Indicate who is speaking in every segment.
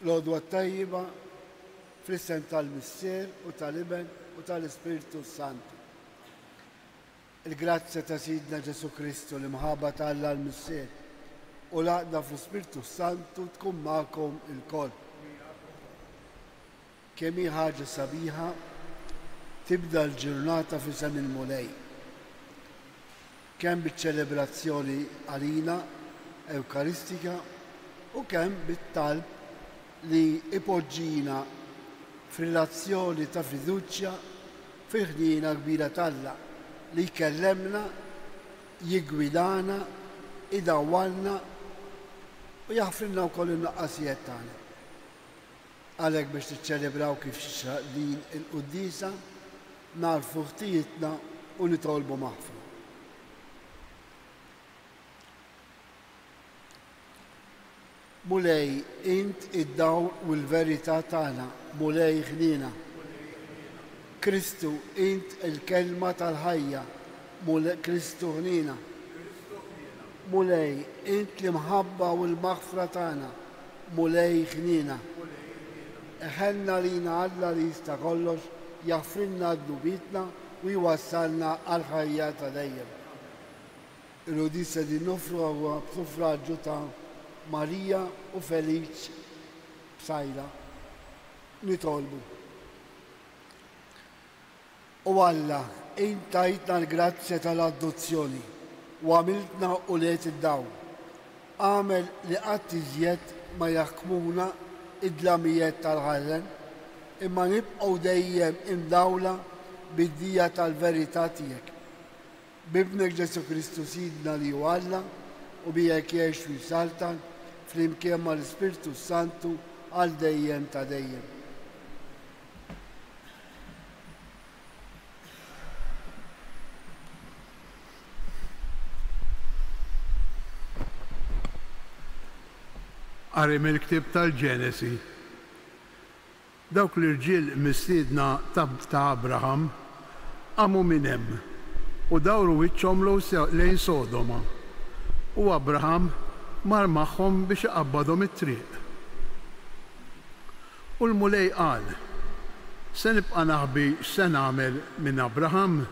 Speaker 1: L-għodwa tajjiba fl-isem tal-Missier u tal-Iben u tal-Ispiritu Santu. Il-grazzja ta' Sidna Ġesu Kristu li mħabba tal-Alla l-Missier u l-għaqda fl-Ispiritu Santu tkun magħkom il-koll. Kemm hi ħaġa sabiħa tibda l-ġurnata f'isem il-mulej. Kemm biċ-ċelebrazzjoni għalina Ewkaristika u kemm bit-talb li ipoġġina f'relazzjoni ta' fiduċja fil-ħnina kbira tal-Alla li jkellemna, jigwidana, idawwalna u jaħfrilna wkoll in-naqqasijiet tagħna. Għalhekk biex tiċċelebraw kif din il-qudiesa narfu ħtijietna u nitolbu maħfra. Mulej, int id-dawl u l-verità tagħna, mulej ħnina. Kristu, int il-kelma tal-ħajja, Kristu ħnina. Mulej, int l-imħabba u l-maħfra tagħna, mulej ħnina. Eħenna lina Alla li jista' kollox jaffrinna d-dubitna u jwassalna għal-ħajja ta' dejjem. Il-udissa di nofru huwa b'suffraġġju ta' Marija u Feliċ b'sajla nitolbu. U Alla, int tajtna l-grazzja tal-adozzjoni u għamiltna uliet id-dawl. Għamel li qatt iżjed ma jaħkmuna id-dlamijiet tal-ħallen imma nibqgħu dejjem imdawla bid-dija tal-verità tiegħek. Bibnek Ġesu Kristu Sidna li hu Alla u bijek jgħix u jsaltan fl-imkien mal-Ispiritu Santu għal dejjem ta' dejjem.
Speaker 2: Qari mill-ktieb tal-Ġenesi. Dawk l-irġiel mistiedna ta' Abraham qamu minn hemm u dawru wiċċhom lejn Sodoma. U Abraham mar magħhom biex iqabbadhom it-triq. U l-mulej qal, se nibqa' naħbi x'se nagħmel minn Abraham?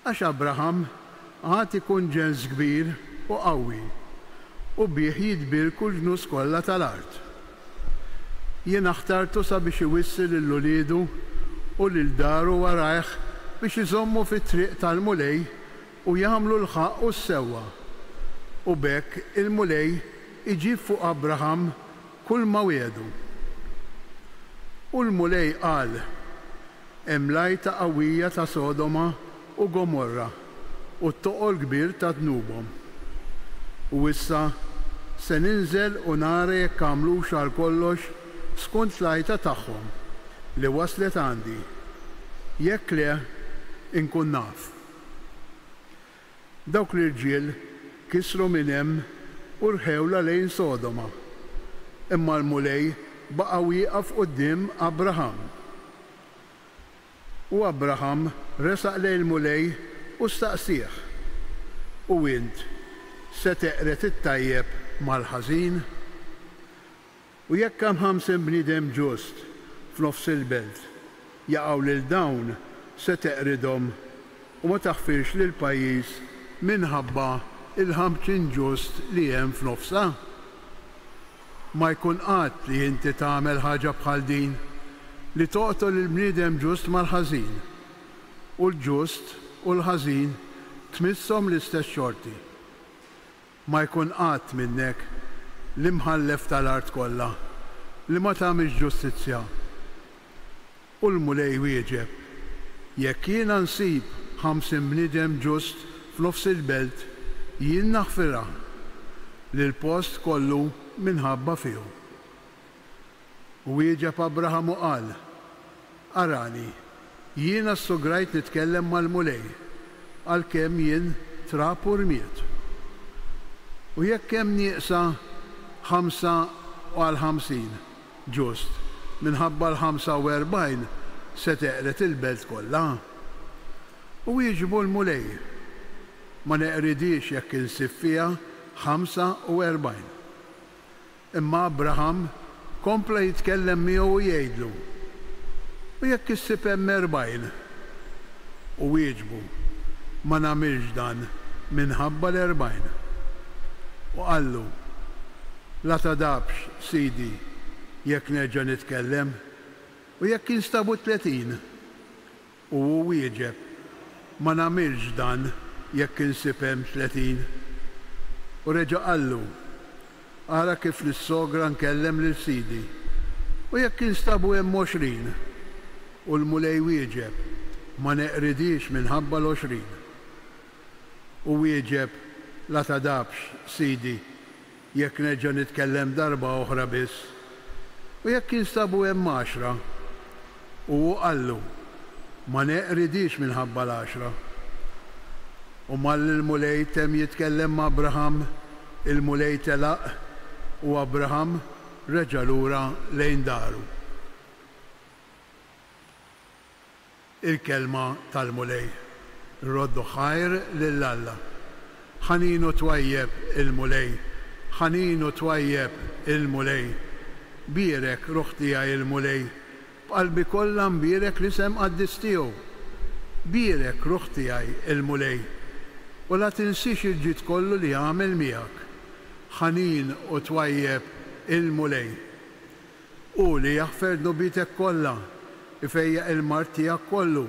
Speaker 2: Għax Abraham għad ikun ġens kbir u qawwi u bih jidbir kull ġnus kollha tal-art. Jien ħtartu sabiex iwissel lil-uliedu u lil daru warajh biex iżommu fit-triq tal-mulej u jagħmlu l-ħaq u s-sewwa. U bekk il-mulej iġib fuq Abraham kull ma wiedu. U l-mulej qal, hemm lajta qawwija ta' Sodoma u Gomorra u t-toqol kbir ta' dnubhom. U issa se ninżel u nara jekk għamlux għal kollox skont lajta tagħhom li waslet għandi. Jekk le inkun naf. Dawk l-irġiel kisru minn hemm u rħewla lejn Sodoma. Imma l-mulej baqa' wieqaf quddiem Abraham. U Abraham resaq lejn l-mulej u staqsih. U int se teqret it-tajjeb mal-ħażin? U jekk hemm 50 bniedem ġust f'nofs il-belt jaqgħu lil dawn se teqridhom u ma taħfirx lil pajjiż minħabba il-50 ġust li hemm f'nofsa. Ma jkun qatt li inti tagħmel ħaġa bħal din li toqtol il-bniedem ġust mal-ħażin u l-ġust u l-ħażin tmisshom l-istess xorti. Ma jkun qatt minnek li mħallef tal-art kollha li ma tagħmilx ġustizzja. U l-mulej wieġeb, jekk jiena nsib 50 bniedem ġust f'nofs il-belt jien naħfirha li l-post kollu minħabba fihom. U wieġeb Abraham u qal, arani, jiena s-sugrajt nitkellem mal-mulej għalkemm jien trab u rmiet. U jekk hemm nieqsa 55 ġust minħabba l-45 se teqret il-belt kollha. U jiġbu l-mulej ma neqridix jekk insib fiha 45. Imma Abraham kompla jitkellem miegħu u jgħidlu. U jekk issib hemm 40 u wieġbu ma nagħmilx dan minħabba l-40. U qallu, la tadabx, Sidi, jekk nerġa' nitkellem, u jekk instabu 30 u wieġeb ma nagħmilx dan jekk insib hemm 30. U reġa' qallu, ara kif lis-sogra nkellem lil Sidi, u jekk instabu hemm 20 u l-mulej wieġeb ma neqridix minħabba l-20. U wieġeb, la tadabx, Sidi, jekk nerġa' nitkellem darba oħra biss. U jekk jinstabu hemm 10 u qallu ma neqridix minħabba l-10. U mal-mulej tem jitkellem ma' Abraham, il-mulej telaq u Abraham reġa' lura lejn daru. Il-kelma tal-mulej. Roddu ħajr lill-Alla. Ħaninu twajjeb il-mulej. Ħaninu twajjeb il-mulej. Birek ruħ tiegħi il-mulej. B'qalbi kollha nbirek l-isem qaddis tiegħu. Birek ruħ tiegħi il-mulej. U la tinsix il-ġid kollu li għamel miegħek. Ħanin u twajjeb il-mulej. U li jaħfer dubitek kollha, ifejja il-mart tiegħek kollu.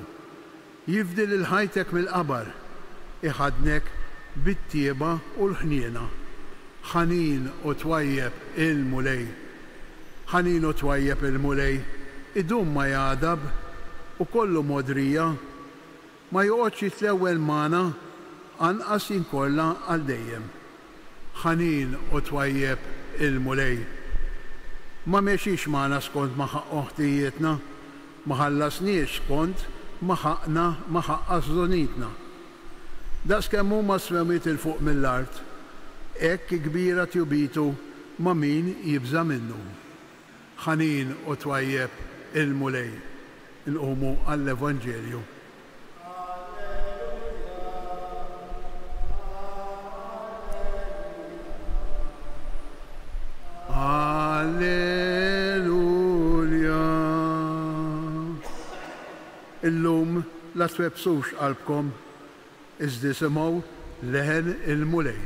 Speaker 2: Jifdil il-ħajtek mill-qabar, iħadnek bit-tieba u l-ħniena. Ħanin u twajjeb il-mulej. Ħanin u twajjeb il-mulej, idum ma jadab u kollu modrija, ma joqgħodx jitlewwel magħna anqas jinkolla għal dejjem. Ħanin u twajjeb il-mulej. Ma mexix magħna skont ma ħaq oħtijietna, ma ħallasniex skont ma ħaqqas żonitna. Daqskemm huma smewmiet il-fuq mill-art, hekk kbira tjubitu ma' min jibża minnu. Ħanin u twajjeb il-mulej. Inqumu għall-Evanġelju. Illum la twebsux qalbkom, iżda simgħu leħen il-mulej.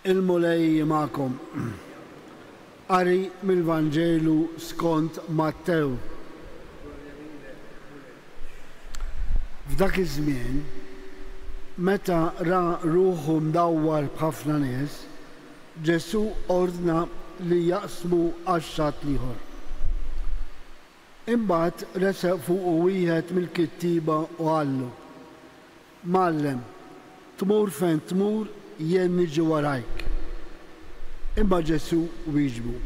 Speaker 1: Il-mulej magħkom. Qari mill-Vanġelu skont Mattew. F'dak iż-żmien, meta ra ruħu mdawwar b'ħafna nies, Ġesu ordna li jaqsmu għax-xatt ieħor. Imbagħad reseq fuq wieħed mill-kittiba u għallu: Mallem, tmur fejn tmur jien niġi warajk. Imma Ġesu wieġbu: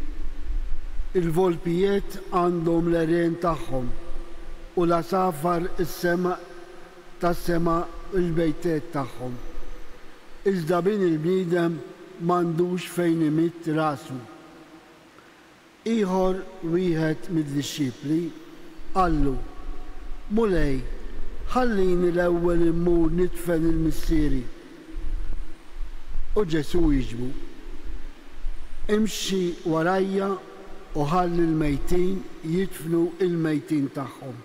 Speaker 1: Il-volpijiet għandhom l-erien tagħhom u l-asafar is-sema' tas-sema' il-bejtiet tagħhom. Iżda bin il-bniedem m'għandux fejn imitt rasu. Ieħor wieħed mid-dixxipli qallu: Mulej, ħallini l-ewwel immur nidfen il-missieri. U Ġesu jiġbu: Imxi warajja u ħalli l-mejtin jidfnu il-mejtin tagħhom.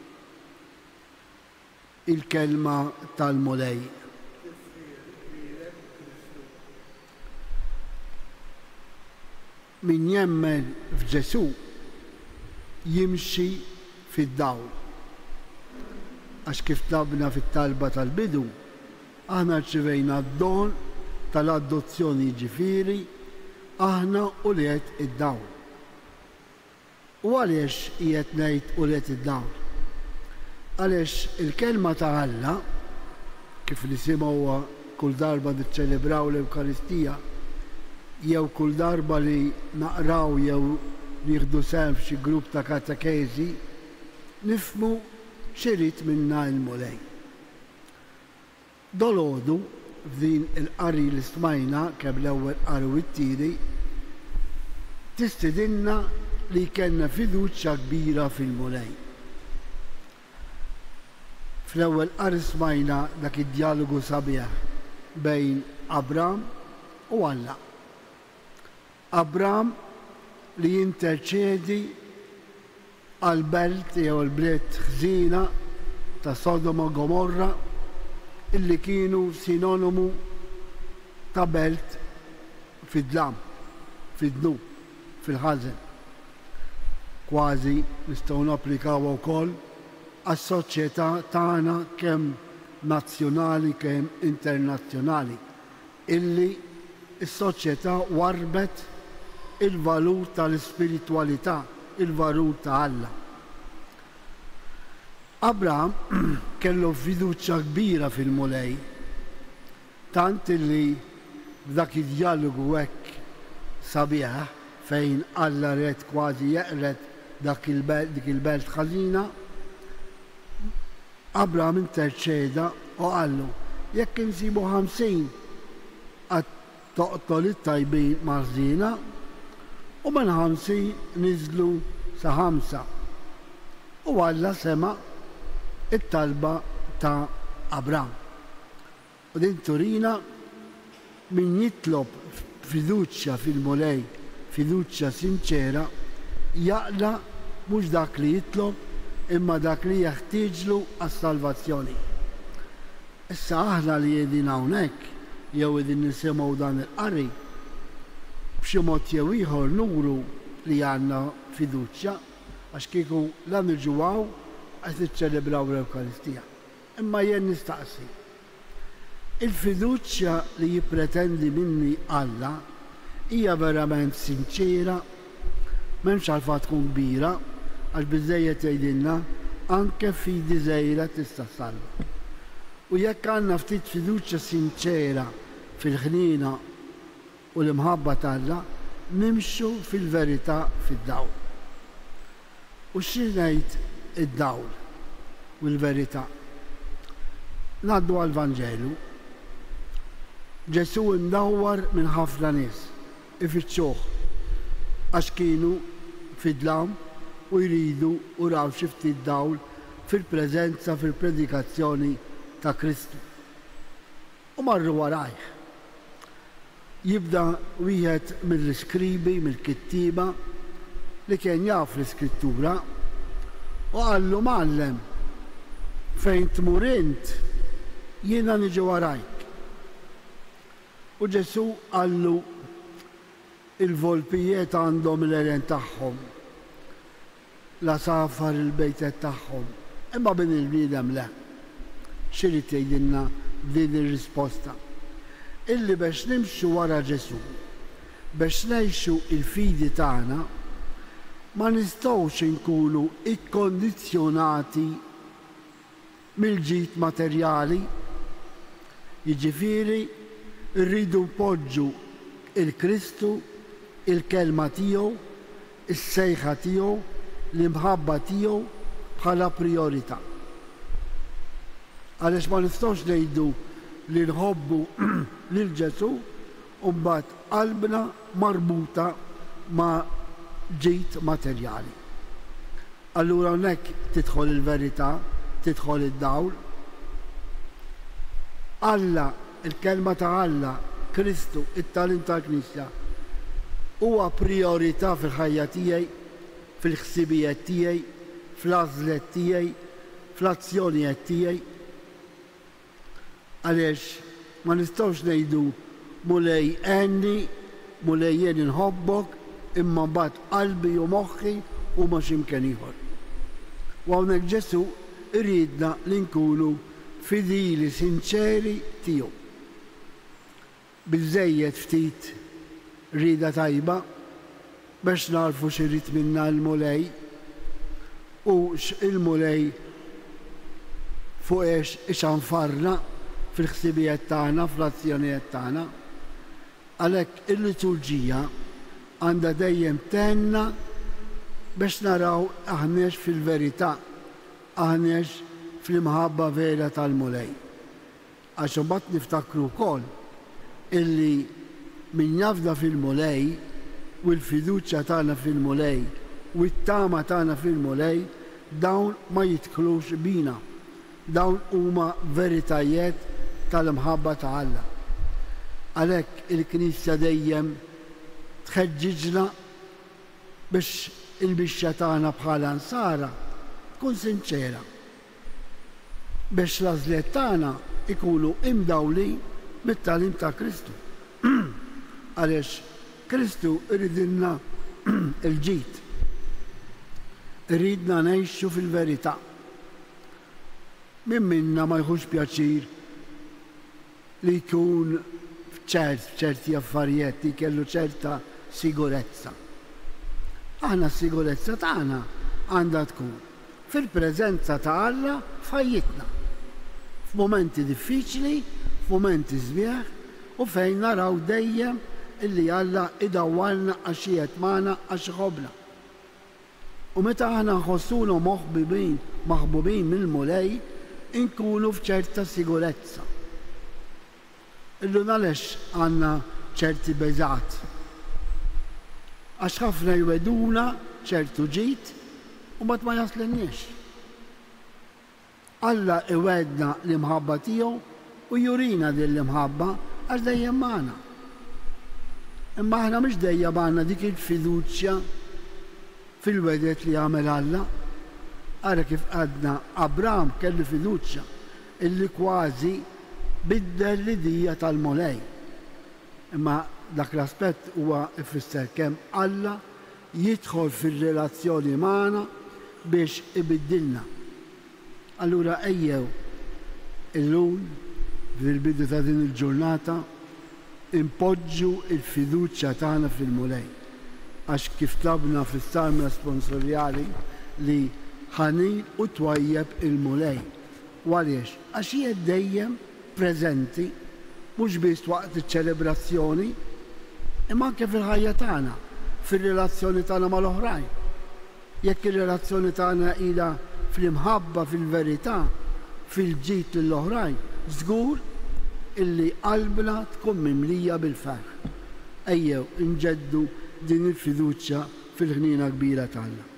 Speaker 1: Il-kelma tal-mulej. Min jemmen f'Ġesu jimxi fid-dawl. Għax kif tlabna fit-talba tal-bidu, aħna rċivejna d-don tal-adozzjoni ġifieri, aħna uliet id-dawl. U għaliex qiegħed ngħid uliet id-dawl? Għaliex il-kelma ta' Alla, kif li simgħuha kull darba niċċelebraw l-Ewkaristija, jew kull darba li naqraw jew nieħdu sehem f'xi grupp ta' katekesi, nifhmu x'irid minna l-mulej. Dolodu f'din il-qari li smajna kemm l-ewwel qari u t-tieni, tistidinna li kellna fiduċja kbira fil-mulej. Fl-ewwel qari smajna dak id-dialogu sabiħ bejn Abram u Alla. Abram li jinterċedi għal-belt jew l-bliet ħżina ta' Sodoma u Gomorra illi kienu sinonimu ta' belt fid-dlam, fid-dnu, fil-ħażen. Kważi nistgħu napplikaw ukoll għas-soċjetà tagħna kemm nazzjonali kemm internazzjonali illi s-soċjetà warbet il-valur tal-ispiritwalità, il-valur ta' Alla. Abram kellu fiduċja kbira fil-mulej, tant illi b'dak id-dialogu hekk sabiħ fejn Alla red kważi jeqret dik il-belt ħażina, Abram interċeda u qallu jekk insibu 50 għad toqtol it-tajbin maħżina u minn 50 niżlu sa 5. U Alla sema it-talba ta' Abram. U din turina min jitlob fiduċja fil-mulej, fiduċja sinċera, jaqla mhux dak li jitlob imma dak li jeħtieġlu għas-salvazzjoni. Issa aħna li qegħdin hawnhekk jew qegħdin nisimgħu dan il-qari b'xi mod jew ieħor nuru li għandna fiduċja għax kieku la niġuwaw qed niċċelebraw l-Ewkaristija. Imma jien nistaqsi. Il-fiduċja li jippretendi minni Alla hija verament sinċera, m'hemmx għalfa tkun kbira għax biżżejjed tgħidilna anke fidi żgħira tista' salva. U jekk għandna ftit fiduċja sinċera fil-ħnina u l-imħabba t'Alla, nimxu fil-verità fid-dawl. U xi ngħid id-dawl u l-verità? Ngħaddu għall-Vanġelu. Ġesu ndawwar minn ħafna nies ifittxuh għax kienu fid-dlam u jridu u raw xi ftit dawl fil-preżenza fil-predikazzjoni ta' Kristu. U marru warajh. Jibda wieħed mill-iskribi, mill-kittiba li kien jaf l-iskrittura u għallu Mallem fejn tmur int jiena niġi warajk. U Ġesu għallu il-volpijiet għandhom l-eren tagħhom, la safar il-bejtet tagħhom, imma bin il-bniedem le. X'irid tgħidilna din ir-risposta? Illi biex nimxu wara Ġesu, biex ngħixu il-fidi tagħna, ma nistgħux inkunu ikkondizzjonati mill-ġid materjali, jiġifieri rridu npoġġu il-Kristu, il-kelma tiegħu, is-sejħa tiegħu, l-imħabba tiegħu bħala priorità. Għaliex ma nistgħux ngħidu li nħobbu lil Ġesu u mbagħad qalbna marbuta ma' ġid materjali. Allura hawnhekk tidħol il-verità, tidħol id-dawl. Alla, il-kelma ta' Alla, Kristu, it-talim tal-Knisja, huwa priorità fil-ħajja tiegħi, fil-ħsibijiet tiegħi, fl-għażliet tiegħi, fl-azzjonijiet tiegħi. Għaliex ma nistgħux ngħidu mulej għenni, mulej jien inħobbok, imma mbagħad qalbi u moħħi huma x'imkien ieħor. U hawnhekk Ġesu iridna li nkunu fidili sinċeri tiegħu. Biżżejjed ftit rida tajba biex narfu x'irid minna l-mulej u il-mulej fuq ixanfarna fil-ħsibijiet tagħna, fl-azzjonijiet tagħna. Għalhekk il-liturġija għandha dejjem tenna biex naraw aħnex fil-verità, aħnex fl-imħabba vera tal-mulej. Għax imbagħad niftakru wkoll illi min jafda fil-mulej u l-fiduċja tagħna fil-mulej u t-tama tagħna fil-mulej dawn ma jidħlux bina. Dawn huma veritajiet tal-imħabba ta' Alla. Għalhekk il-Knisja dejjem tħeġġiġna biex il-bixxa tagħna bħala nsara tkun sinċera, biex l-għażliet tagħna ikunu imdawli mit-tagħlim ta' Kristu. Għaliex Kristu iridilna il-ġid, iridna ngħixu fil-verità. Min minna ma jħux pjaċir li jkun f'ċerti affarijiet li kellu ċerta sigurezza. Aħna s-sigurezza tagħna għandha tkun fil-preżenza ta' Alla f'ħajjitna, f'momenti diffiċli, f'momenti sbieħ u fejn naraw dejjem illi Alla idawwalna għax qiegħed magħna għax iħobbna. U meta aħna nħossuna maħbubin mill-mulej inkunu f'ċerta sigurezza. Illum għaliex għandna ċerti beżat. Għax ħafna jweduna ċertu ġid u ma jaslenniex. Alla iwedna l-imħabba tiegħu u jurina din l-imħabba għax dejjem magħna. Imma aħna mhux dejjem għandna dik il-fiduċja fil-wedet li għamel Alla. Ara kif għadna Abraham kellu fiduċja illi kważi biddel l-idija tal-mulej. Imma dak l-aspett huwa ifisser kemm Alla jidħol fir-relazzjoni magħna biex ibiddilna. Allura ejjew illum fil-bidu ta' din il-ġurnata impoġġu il-fiduċja tagħna fil-mulej. Għax kif tlabna fis-salm responsorjali li ħanin u twajjeb il-mulej. Għaliex, għax hija dejjem preżenti mhux biss waqt iċ-ċelebrazzjoni, imma anke fil-ħajja tagħna, fir-relazzjoni tagħna mal-oħrajn. Jekk ir-relazzjoni tagħna ilha fl-imħabba fil-verità, fil-ġid lill-oħrajn, żgur illi qalbna tkun mimlija bil-ferħ. Ejjew inġeddu din il-fiduċja fil-ħnina kbira tagħna.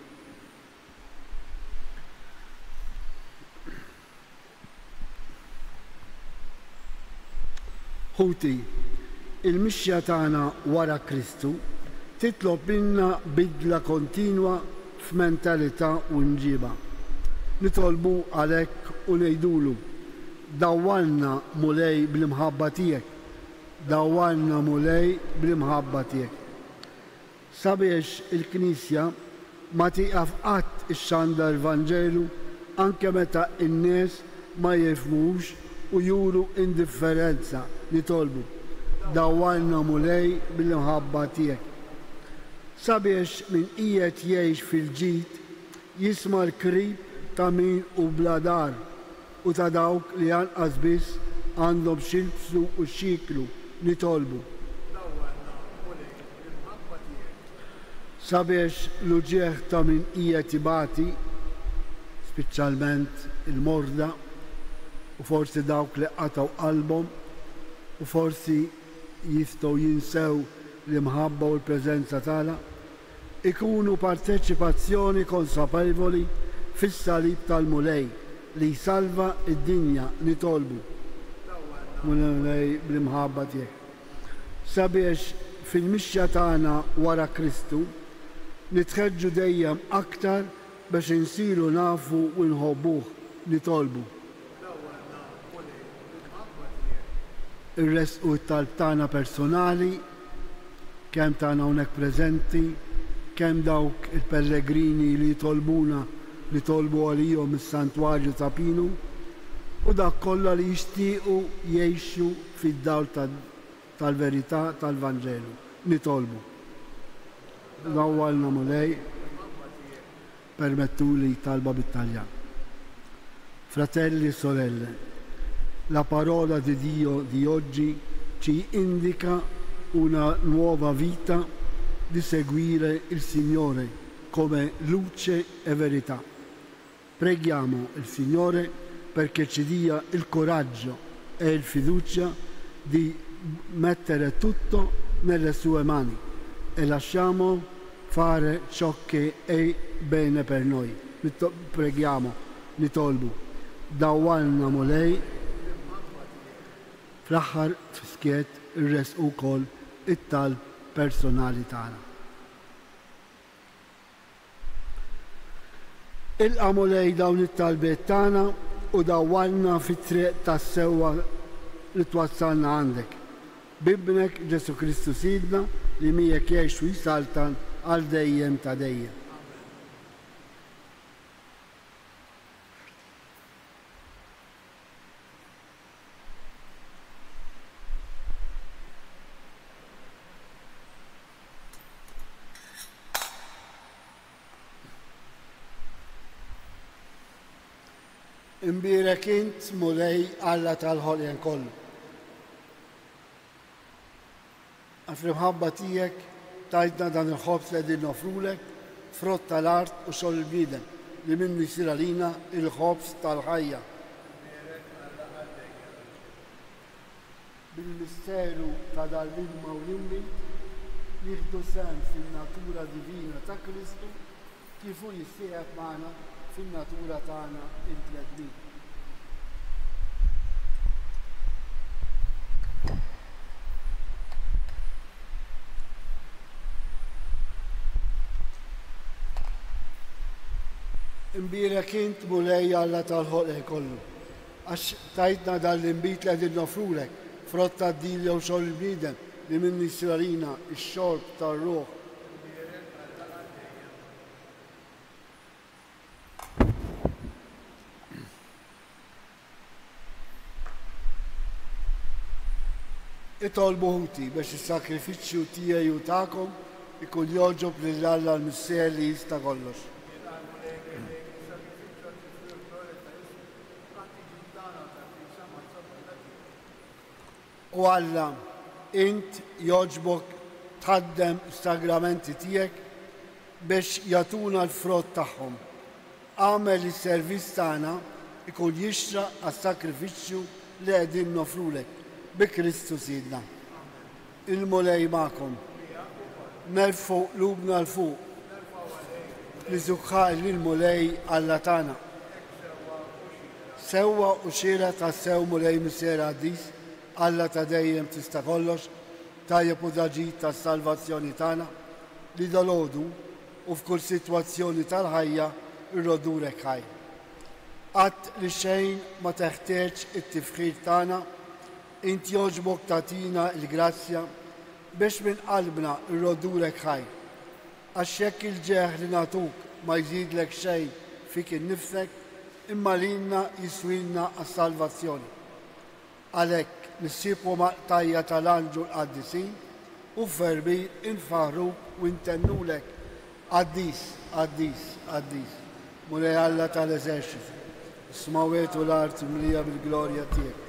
Speaker 1: Ħuti, il-mixja tagħna wara Kristu titlob minna bidla kontinwa f'mentalità u nġiba. Nitolbu għalhekk u ngħidulu dawwalna mulej bl-imħabba tiegħek, dawwalna mulej bl-imħabba tiegħek. Sabiex il-Knisja ma tieqaf qatt ix-xanda l-Vanġelu anke meta n-nies ma jifhmux u juru indifferenza. Nitolbu dawwalna mulej bil-imħabba tiegħek. Sabiex min qiegħed jgħix fil-ġid jisma' l-krib ta' min u bladar u ta' dawk li anqas biss għandhom xilbsu u xiklu. Nitolbu sabiex l-uġieħ ta' min qiegħed ibati, speċjalment il-morda u forsi dawk li qataw qalbhom u forsi jistgħu jinsew l-imħabba u l-preżenza tagħna, ikunu parteċipazzjoni konsapevoli fis-salib tal-mulej li jsalva id-dinja. Nitolbu mulej bl-imħabba tiegħek. Sabiex fil-mixja tagħna wara Kristu nitħeġġu dejjem aktar biex insiru nafu u nħobbuh. Nitolbu ir-resqu t-talb tagħna personali, kemm tagħna hawnhekk preżenti, kemm dawk il-pellegrini li jitolbuna li tolbu għalihom is-santwarju ta' Pinu u dak kollha li jixtiequ jgħixu fid-dawl tal-verità tal-Vanġelu. Nitolbu dawwalna mulej, permettuli talba bit-Taljan. Fratelli e sorelle, la parola di Dio di oggi ci indica una nuova vita di seguire il Signore come luce e verità. Preghiamo il Signore perché ci dia il coraggio e il fiducia di mettere tutto nelle sue mani e lasciamo fare ciò che è bene per noi. Preghiamo, nitolbu, dawwalna mulej fl-aħħar fiskiet irresqu wkoll it-talb personali tagħna. Ilqa' mulej dawn it-talbiet tagħna u dawwalna fit-triq tas-sewwa li twassalna għandek. Bibnek Ġesu Kristu Sidna li miegħek jgħix u jisaltan għal dejjem ta' dejjem. Imbirek int mulej Alla tal-ħolqien kollu. Għal-flimħabba tiegħek tajtna dan il-ħobs li qegħdin nofrulek frott tal-art u xogħol il-bniedem li minnu jsir għalina il-ħobs tal-ħajja. Bil-misteru ta' dal-ilma u l-immi jieħdu sehem fin-natura divina ta' Kristu kif hu jissieħeb magħna fin-natura tagħna il-tledmin. Imbirek int mulej Alla tal-ħolqien kollu. Għax tajtna dal-imbit li qegħdin nofrulek frott tad-dil jew xogħol il-bniedem li minnu jsir għalina x-xorb tar-ruħ. Itolbu ħuti biex is-sakrifiċċju tiegħi u tagħkom ikun jogħġob lil Alla l-Mister li jista' kollox. U Alla, int jogħġbok tħaddem sagramenti tiegħek biex jagħtuna l-frott tagħhom. Għamel is-servizz tagħna ikun jixra għas-sakrifiċċju li qegħdin nofrulek bi Kristu Sidna. Il-mulej magħkom. Nerfu qlubna l-fuq li żukħaq lill-mulej Alla tagħna. Sewwa u xiera tas-sew mulej Mister Qaddis Alla ta' dejjem tista' kollox, tajjeb u daġid tas-salvazzjoni tagħna li dalodu u f'kull sitwazzjoni tal-ħajja irrodurek ħaj. Qatt li xejn ma teħtieġ it-tifħir tagħna, int jogħġbok tagħtina l-grazzja biex minn qalbna irrodurek ħaj. Għax jekk il-ġeħ li nagħtuk ma jżidlek xejn fik innifsek, imma lilna jiswilna għas-salvazzjoni. Għalhekk nissibu maqtajja tal-anġu l-qaddisin u f'verbir infaħru u intennulek Qaddis, Qaddis, Qaddis, mulej Alla tal-eżerċitu, smawet u l-art mlija bil-glorja tiegħek,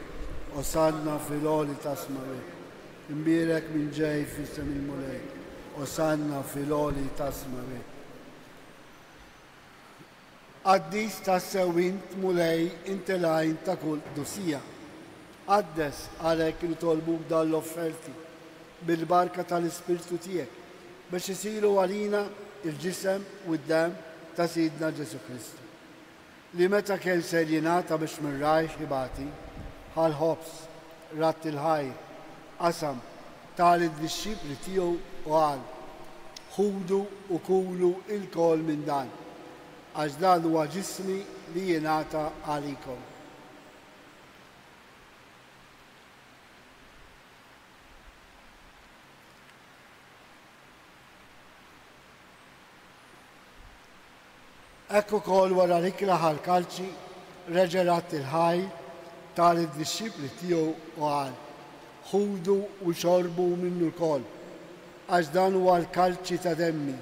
Speaker 1: osanna fil-għoli ta' smawet. Imbirek minn ġej fissem il-mulej, osanna fil-għoli ta' smawet. Qaddis ta' sewint mulej intelajn ta' kull dusija. Għaddes għalek li tolbuk dal-offerti bil-barka tal-Ispirtu tiegħek biex isiru għalina il-ġisem u d-dem ta' Sidna Ġesu Kristu. Li meta kien ser jingħata biex minn rajx ħibati ħal-ħobs, ratt il-ħajr, qasam tal id-disċipli tiegħu u qal ħudu u kulu il-kol minn dan għax dan huwa ġismi li jingħata għalikom. Ekku kol wara rikla ħal-kalċi reġerat il-ħaj tal-disċipli tiegħu u qal ħudu u xorbu minnu l-kol għax dan huwa l-kalċi ta' demmi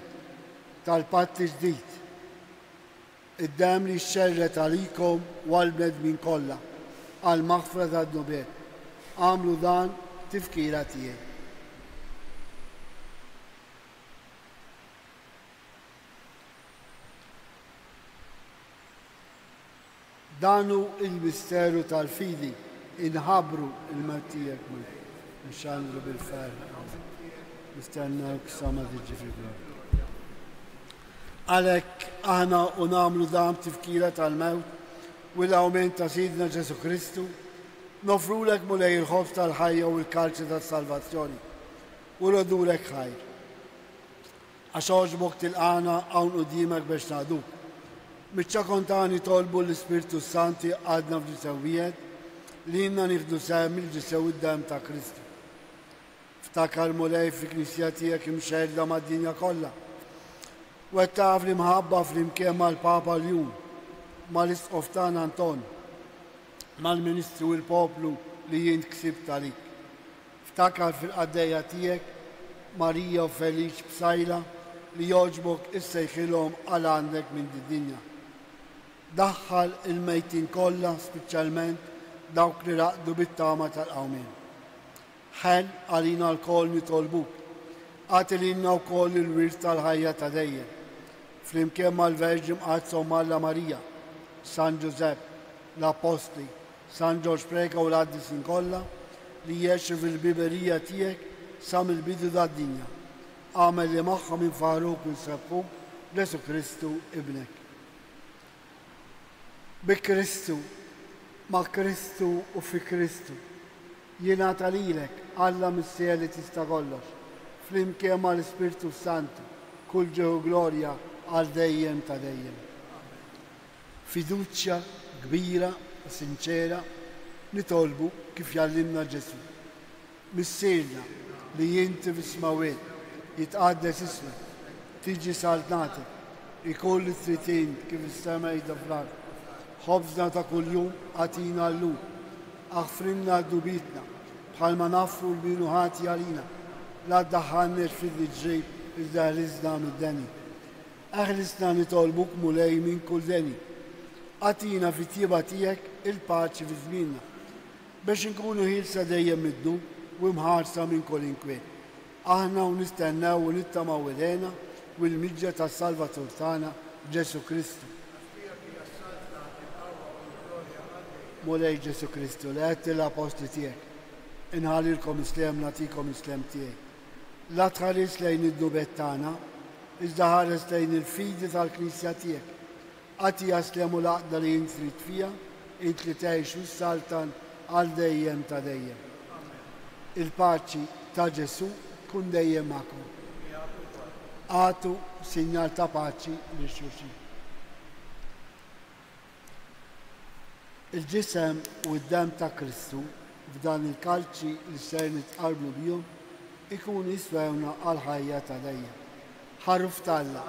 Speaker 1: tal-patti ġdid. Id-dem li xxerret għalikom u għal-bnedmin kollha għal-maħfra tad-nubiet. Għamlu dan tifkira tiegħi. Danu il-misteru tal-fidi inħabru il-martijek mux, nxanru bil-fer. Nistennawk sama tiġi fil-glob. Għalek aħna u namlu dam tifkira tal-mewt u l-awment ta' Sidna Ġesu Kristu, nofrulek mulej il-ħof tal-ħajja u l-kalċa tal-salvazzjoni u rodulek ħajr. Għax oġbok til-għana għawn u dimek biex naħduk. Mitċa kontani tolbu l-Spiritu Santi għadna f'ġisewijiet li jinna nifdu sem il-ġisew id-dem ta' Kristu. Ftakar mulej fi knisja tijek imxerda ma' dinja kolla. U għettaf li mħabba fl-imkien mal-Papa l-jum, mal-Isqoftan Anton, mal-Ministru u l-Poplu li jint ksib talik. Ftakar fil-qaddeja tijek Marija u Feliċ Bsajla li joġbok issejħilhom għal għandek minn dinja. Daħħal il-mejtin kollha speċjalment dawk li raqdu bit-tama tal-qawmien. Ħen għalina l-koll nitolbuk, għatilina wkoll il-wirt tal-ħajja ta' dejjem. Flimkien mal-Verġi mqazzhom Malla Marija, San Giusepp, l-Apostli, San Ġorġ Preka u l-Qaddisin kollha li jgħixu fil-biberija tiegħek sam il-bidu tad-dinja. Għamel li magħhom infaruk u nsebbuk Ġesu Kristu ibnek. Bi Kristu, ma' Kristu u fi Kristu, jingħata lilek Alla mis-sieli tista' kollox, flimkien mal-Ispirtu Santu, kull ġew glorja għal dejjem ta' dejjem. Fiduċja kbira u sinċera nitolbu kif jallimna Ġesu. Missirna li jinti f'ismawiet jitqaddes ismek, tiġi saltnatek, ikolli tritin kif is-sema jidha fl-ard. Ħobżna ta' kuljum għatina l-lum, aħfrinna d-dubitna, bħalma nafru l-binu ħati għalina, la d-daħħannex fil-ġġib iż-daħlizna mid-deni. Aħlisna nitolbuk mulej minn kull deni, għatina fit-tieba tiegħek il-paċi fi żmienna, biex inkunu ħilsa dejjem middu u mħarsa minn kull inkwiet. Aħna u nistennew u nittamaw idejna u l-miġġa tas-Salvatur tagħna Ġesu Kristu. Mulej Ġesu Kristu, li għetti l-apostli tijek, inħalilkom islem, natikom islem tijek. La tħares lejn id-dubet tana, iżda ħares lejn il-fidi tal-Knisja tijek. Għati jaslemu laqda li jintrit fija, int li teħx u saltan għal dejjem ta' dejjem. Il-paċi ta' Ġesu kun dejjem makom. Għatu sinjal ta' paċi li xuxi. Il-ġisem u d-dem ta' Kristu f'dan il-kalċi li ser nitqarblu bihom ikun jiswewna għal ħajja ta' dejjem. Ħarruf talla.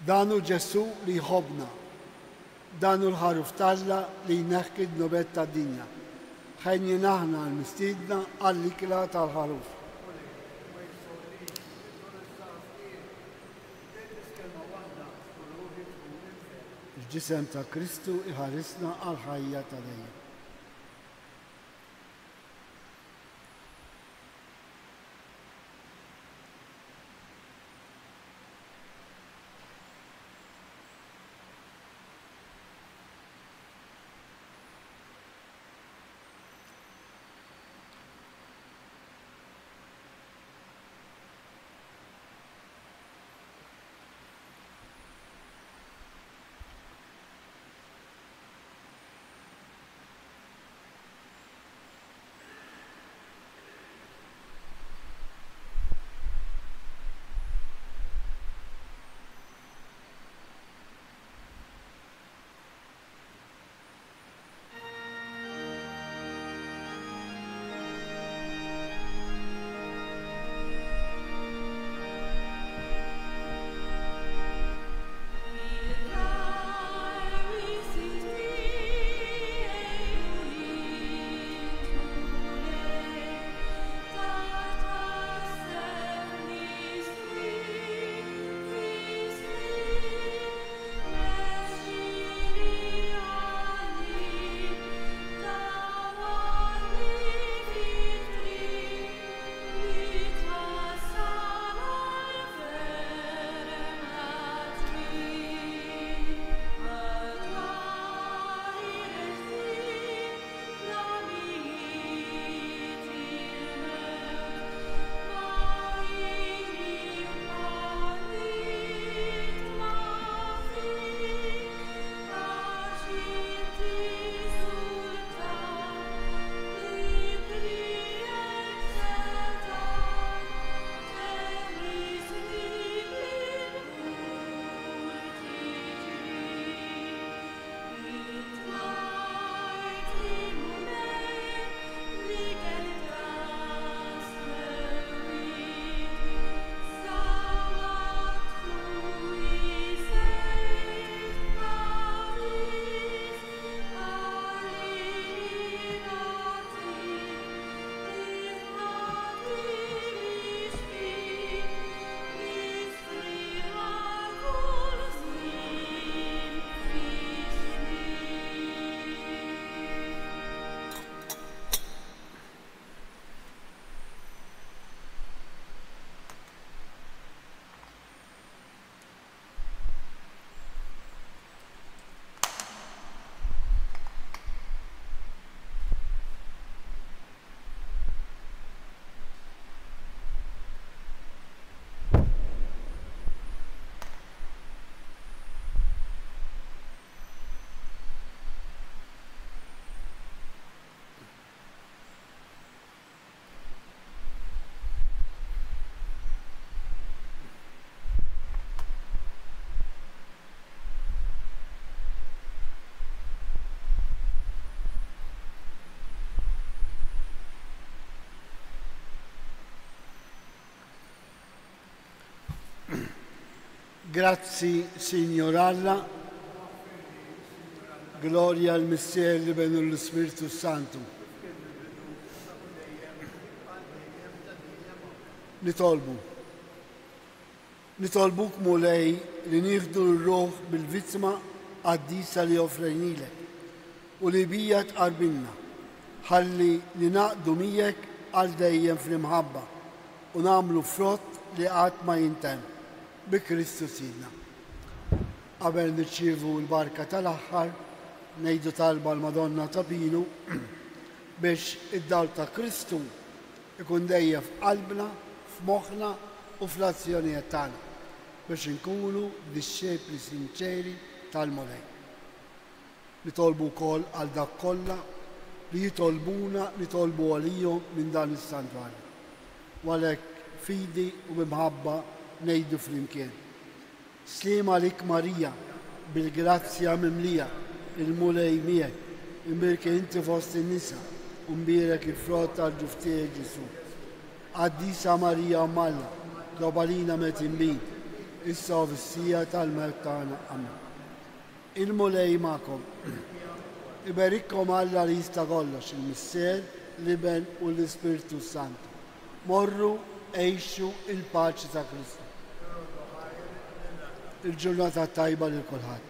Speaker 1: Danu Ġesu li jħobna. Danu l-ħaruf talla li jneħki d-nubet ta' dinja. Ħajni naħna l-mistidna għall-ikla tal-ħaruf. Il-ġisem ta' Kristu iħarisna għal-ħajja ta' dejjem. Grazzi, Signor Alla, gloria al Missier li benu l-Spiritu Santu. Nitolbuk mulej li nieħdu l-ruħ bil-vittma għaddisa li offrejnilek u li bija tqarbilna, ħalli li naqdu miegħek għal dejjem fl-imħabba u nagħmlu frott li qatt ma jintemm bi Kristu Sidna. Qabel nirċievu l-barka tal-aħħar, ngħidu talba l-Madonna ta' Pinu biex id-dawl ta' Kristu ikun dejjem f'qalbna, f'moħħna u fl-azzjonijiet tagħna biex inkunu disċepli sinċeri tal-Mulej. Nitolbu wkoll għal dak kollha li jitolbuna nitolbu għalihom minn dan is-santwarju. Għalhekk fidi u bimħabba ngħidu flimkien. Sliem għalik Marija, bil-grazzja mimlija, il-Mulej miegħek, imbirki inti fost in-nisa, u mbirek il-frott tal-ġuftijek Ġesu. Qaddisa Marija Malla, globalina metin bin, issa u fissija tal-mewt tagħna. Amen. Il-Mulej magħkom. Iberikkom Alla li jista' kollox, il-Missier, l-Iben u l-Ispiritu Santu. Morru għejxu il-paċi ta' Kristu. Il-ġurnata tajba lil kulħadd.